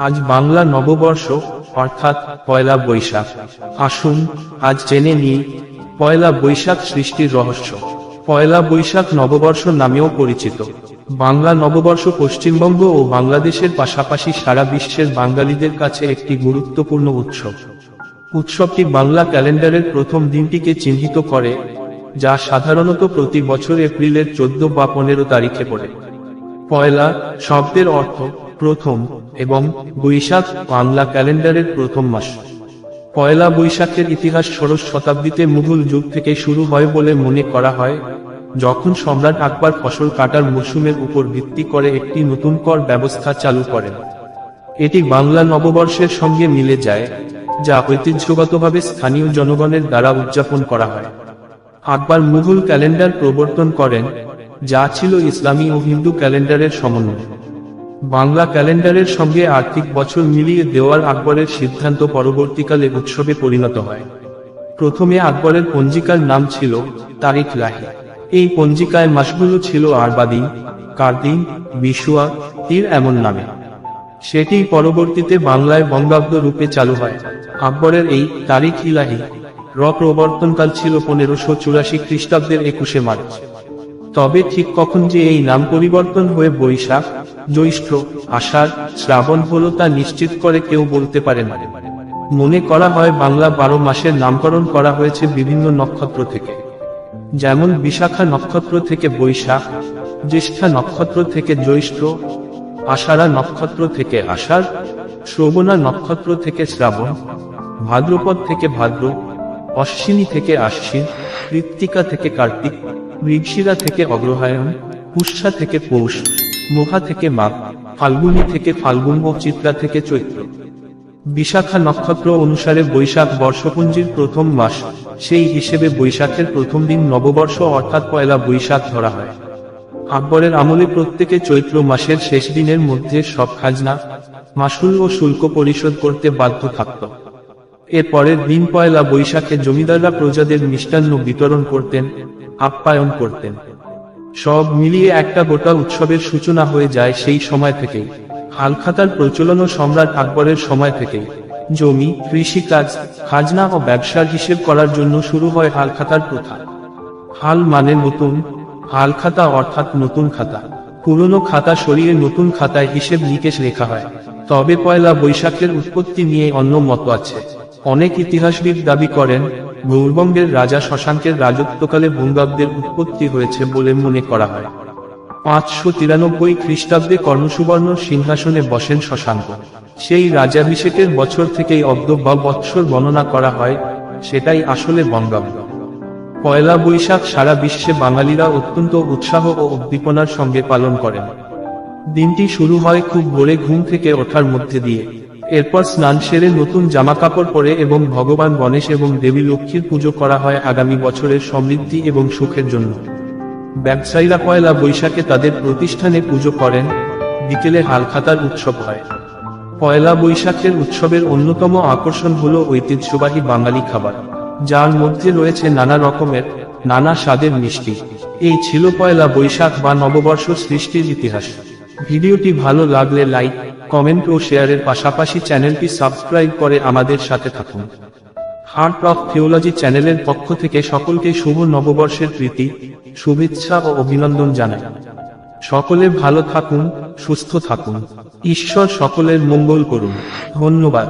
আজ বাংলা নববর্ষ অর্থাৎ পয়লা বৈশাখ। আসুন আজ জেনে নিই পয়লা বৈশাখ সৃষ্টির রহস্য। পয়লা বৈশাখ নববর্ষ নামেও পরিচিত। বাংলা নববর্ষ পশ্চিমবঙ্গ ও বাংলাদেশের পাশাপাশি সারা বিশ্বের বাঙালিদের কাছে একটি গুরুত্বপূর্ণ উৎসব। উৎসবটি বাংলা ক্যালেন্ডারের প্রথম দিনটিকে চিহ্নিত করে, যা সাধারণত প্রতি বছর এপ্রিলের 14 বা 15 তারিখে পড়ে। পয়লা শব্দের অর্থ প্রথম এবং বৈশাখ বাংলা ক্যালেন্ডারের প্রথম মাস। পয়লা বৈশাখের ইতিহাস ষোড়শ শতাব্দীতে মুঘল যুগ থেকে শুরু হয় বলে মনে করা হয়, যখন সম্রাট আকবর ফসল কাটার মৌসুমের উপর ভিত্তি করে একটি নতুন কর ব্যবস্থা চালু করেন। এটি বাংলা নববর্ষের সঙ্গে মিলে যায়, যা ঐতিহ্যগতভাবে স্থানীয় জনগণের দ্বারা উদযাপন করা হয়। আকবর মুঘল ক্যালেন্ডার প্রবর্তন করেন, যা ছিল ইসলামী ও হিন্দু ক্যালেন্ডারের সমন্বয়। বাংলা ক্যালেন্ডারের সঙ্গে আর্থিক বছর মিলিয়ে দেওয়ার আকবরের সিদ্ধান্ত পরবর্তীকালে উৎসবে পরিণত হয়। প্রথমে আকবরের পঞ্জিকার নাম ছিল তারিখ লাহি। এই পঞ্জিকায় মাসগুলো ছিল আরবাদিন, কারদিন, বিশুয়া, তীর এমন নামে। সেটি পরবর্তীতে বাংলায় বঙ্গাব্দ রূপে চালু হয়। আকবরের এই তারিখ ইলাহি প্রবর্তনকাল ছিল 1584 খ্রিস্টাব্দের 21 মার্চ। তবে ঠিক কখন যে এই নাম পরিবর্তন হয়ে বৈশাখ, জ্যৈষ্ঠ, আষাঢ়, শ্রাবণ হলো তা নিশ্চিত করে কেউ বলতে পারে না। মনে করা হয় বাংলা 12 মাসের নামকরণ করা হয়েছে বিভিন্ন নক্ষত্র থেকে, যেমন বিশাখা নক্ষত্র থেকে বৈশাখ, জ্যেষ্ঠা নক্ষত্র থেকে জ্যৈষ্ঠ, আষাঢ়া নক্ষত্র থেকে আষাঢ়, শ্রবণা নক্ষত্র থেকে শ্রাবণ, ভাদ্রপদ থেকে ভাদ্র, অশ্বিনী থেকে আশ্বিন, কৃত্তিকা থেকে কার্তিক, মৃগশিরা থেকে অগ্রহায়ণ, পুষ্যা থেকে পৌষ, মহা থেকে মাঘ, ফাল্গুনী থেকে ফাল্গুন ও চিত্রা থেকে চৈত্র। বিশাখা নক্ষত্র অনুসারে বৈশাখ বর্ষপঞ্জির প্রথম মাস, সেই হিসেবে বৈশাখের প্রথম দিন নববর্ষ অর্থাৎ পয়লা বৈশাখ ধরা হয়। আকবরের আমলে প্রত্যেকে চৈত্র মাসের শেষ দিনের মধ্যে সব খাজনা, মাসুল ও শুল্ক পরিশোধ করতে বাধ্য থাকত। এর পরের দিন পয়লা বৈশাখে জমিদাররা প্রজাদের মিষ্টান্ন বিতরণ করতেন, আপ্যায়ন করতেন। সব মিলিয়ে একটা গোটা উৎসবের সূচনা হয়ে যায় সেই সময় থেকেই। হালখাতার প্রচলনও সম্রাট আকবরের সময় থেকেই। জমি, কৃষিকাজ, খাজনা ও ব্যবসার হিসেব করার জন্য শুরু হয় হালখাতার প্রথা। হাল মানে নতুন, হালখাতা অর্থাৎ নতুন খাতা। পুরনো খাতা সরিয়ে নতুন খাতায় হিসেব নিকেশ লেখা হয়। তবে পয়লা বৈশাখের উৎপত্তি নিয়ে অন্য মত আছে। অনেক ইতিহাসবিদ দাবি করেন, গৌড়বঙ্গের রাজা শশাঙ্কের রাজত্বকালে বঙ্গাব্দের উৎপত্তি হয়েছে বলে মনে করা হয়। 593 খ্রিস্টাব্দে কর্ণসুবর্ণ সিংহাসনে বসেন শশাঙ্ক। সেই রাজাভিষেকের বছর থেকেই অব্দ বা বৎসর গণনা করা হয়, সেটাই আসলে বঙ্গাব্দ। পয়লা বৈশাখ সারা বিশ্বে বাঙালিরা অত্যন্ত উৎসাহ ও উদ্দীপনার সঙ্গে পালন করেন। দিনটি শুরু হয় খুব ভোরে ঘুম থেকে ওঠার মধ্যে দিয়ে। এরপর স্নান সেরে নতুন জামাকাপড় পরে এবং ভগবান গণেশ এবং দেবী লক্ষ্মীর পুজো করা হয় আগামী বছরের সমৃদ্ধি এবং সুখের জন্য। ব্যবসায়ীরা পয়লা বৈশাখে তাদের প্রতিষ্ঠানে পুজো করেন। বিকেলে হালখাতার উৎসব হয়। পয়লা বৈশাখের উৎসবের অন্যতম আকর্ষণ হলো ঐতিহ্যবাহী বাঙালি খাবার, যার মধ্যে রয়েছে নানা রকমের, নানা স্বাদের মিষ্টি। এই ছিল পয়লা বৈশাখ বা নববর্ষ সৃষ্টির ইতিহাস। ভিডিওটি ভালো লাগলে লাইক, কমেন্ট ও শেয়ারের পাশাপাশি চ্যানেলটি সাবস্ক্রাইব করে আমাদের সাথে থাকুন। হার্ট অফ থিওলজি চ্যানেলের পক্ষ থেকে সকলকে শুভ নববর্ষের প্রীতি, শুভেচ্ছা ও অভিনন্দন জানাই। সকলে ভালো থাকুন, সুস্থ থাকুন। ঈশ্বর সকলের মঙ্গল করুন। ধন্যবাদ।